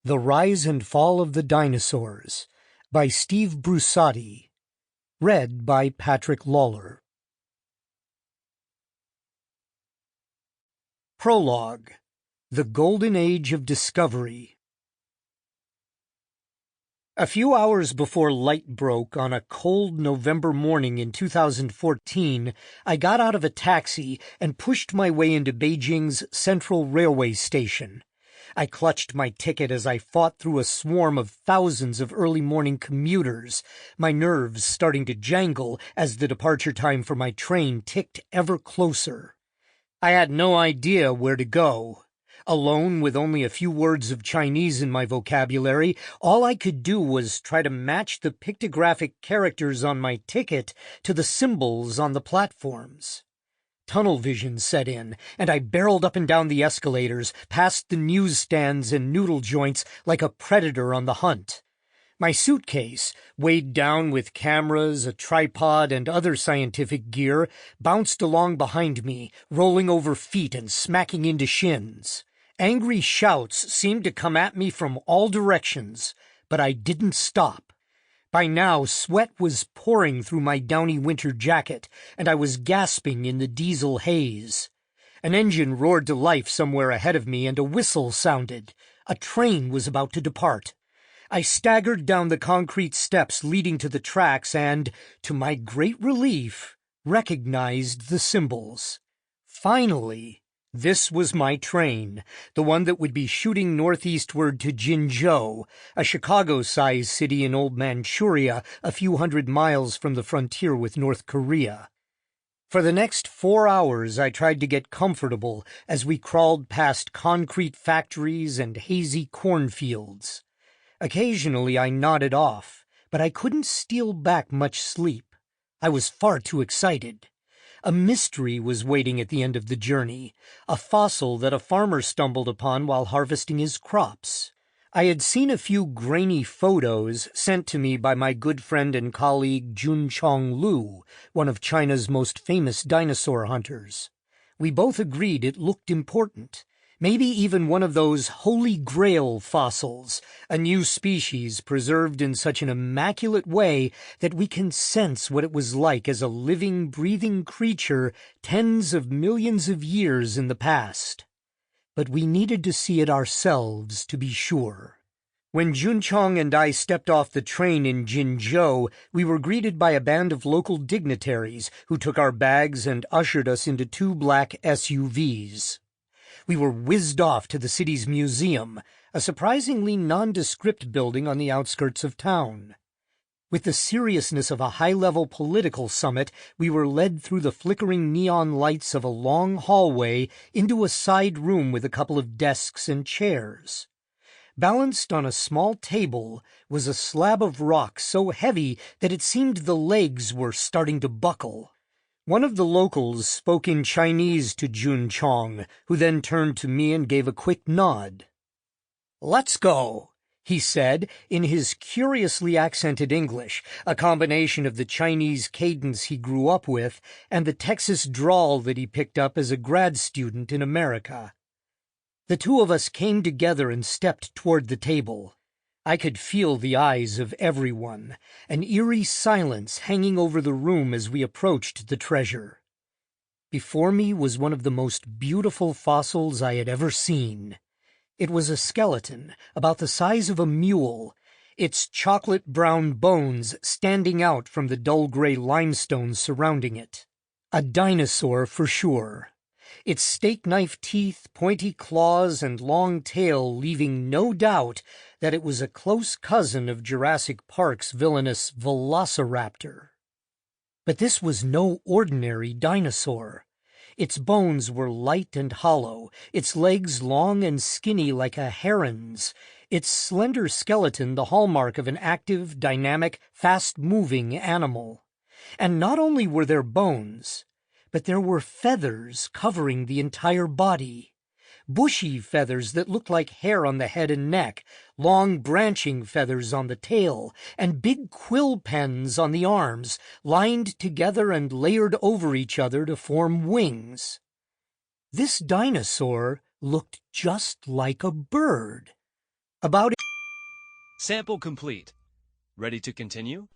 The Rise and Fall of the Dinosaurs by Steve Brusatte. Read by Patrick Lawlor. Prologue. The Golden Age of Discovery. A few hours before light broke on a cold November morning in 2014, I got out of a taxi and pushed my way into Beijing's Central Railway Station. I clutched my ticket as I fought through a swarm of thousands of early morning commuters, my nerves starting to jangle as the departure time for my train ticked ever closer. I had no idea where to go. Alone with only a few words of Chinese in my vocabulary, all I could do was try to match the pictographic characters on my ticket to the symbols on the platforms. Tunnel vision set in, and I barreled up and down the escalators, past the newsstands and noodle joints like a predator on the hunt. My suitcase, weighed down with cameras, a tripod, and other scientific gear, bounced along behind me, rolling over feet and smacking into shins. Angry shouts seemed to come at me from all directions, but I didn't stop. By now, sweat was pouring through my downy winter jacket, and I was gasping in the diesel haze. An engine roared to life somewhere ahead of me, and a whistle sounded. A train was about to depart. I staggered down the concrete steps leading to the tracks and, to my great relief, recognized the symbols. Finally, this was my train, the one that would be shooting northeastward to Jinzhou, a Chicago-sized city in old Manchuria, a few hundred miles from the frontier with North Korea. For the next 4 hours I tried to get comfortable as we crawled past concrete factories and hazy cornfields. Occasionally I nodded off, but I couldn't steal back much sleep. I was far too excited. A mystery was waiting at the end of the journey, a fossil that a farmer stumbled upon while harvesting his crops. I had seen a few grainy photos sent to me by my good friend and colleague Junchong Lu, one of China's most famous dinosaur hunters. We both agreed it looked important. Maybe even one of those Holy Grail fossils, a new species preserved in such an immaculate way that we can sense what it was like as a living, breathing creature tens of millions of years in the past. But we needed to see it ourselves to be sure. When Junchong and I stepped off the train in Jinzhou, we were greeted by a band of local dignitaries who took our bags and ushered us into 2 black SUVs. We were whizzed off to the city's museum, a surprisingly nondescript building on the outskirts of town. With the seriousness of a high-level political summit, we were led through the flickering neon lights of a long hallway into a side room with a couple of desks and chairs. Balanced on a small table was a slab of rock so heavy that it seemed the legs were starting to buckle. One of the locals spoke in Chinese to Junchong, who then turned to me and gave a quick nod. "Let's go," he said in his curiously accented English, a combination of the Chinese cadence he grew up with and the Texas drawl that he picked up as a grad student in America. The 2 of us came together and stepped toward the table. I could feel the eyes of everyone, an eerie silence hanging over the room as we approached the treasure. Before me was one of the most beautiful fossils I had ever seen. It was a skeleton, about the size of a mule, its chocolate-brown bones standing out from the dull-gray limestone surrounding it. A dinosaur for sure. Its steak-knife teeth, pointy claws, and long tail leaving no doubt that it was a close cousin of Jurassic Park's villainous Velociraptor. But this was no ordinary dinosaur. Its bones were light and hollow, its legs long and skinny like a heron's, its slender skeleton the hallmark of an active, dynamic, fast-moving animal. And not only were there bones, but there were feathers covering the entire body. Bushy feathers that looked like hair on the head and neck, long branching feathers on the tail, and big quill pens on the arms, lined together and layered over each other to form wings. This dinosaur looked just like a bird. About Sample complete. Ready to continue?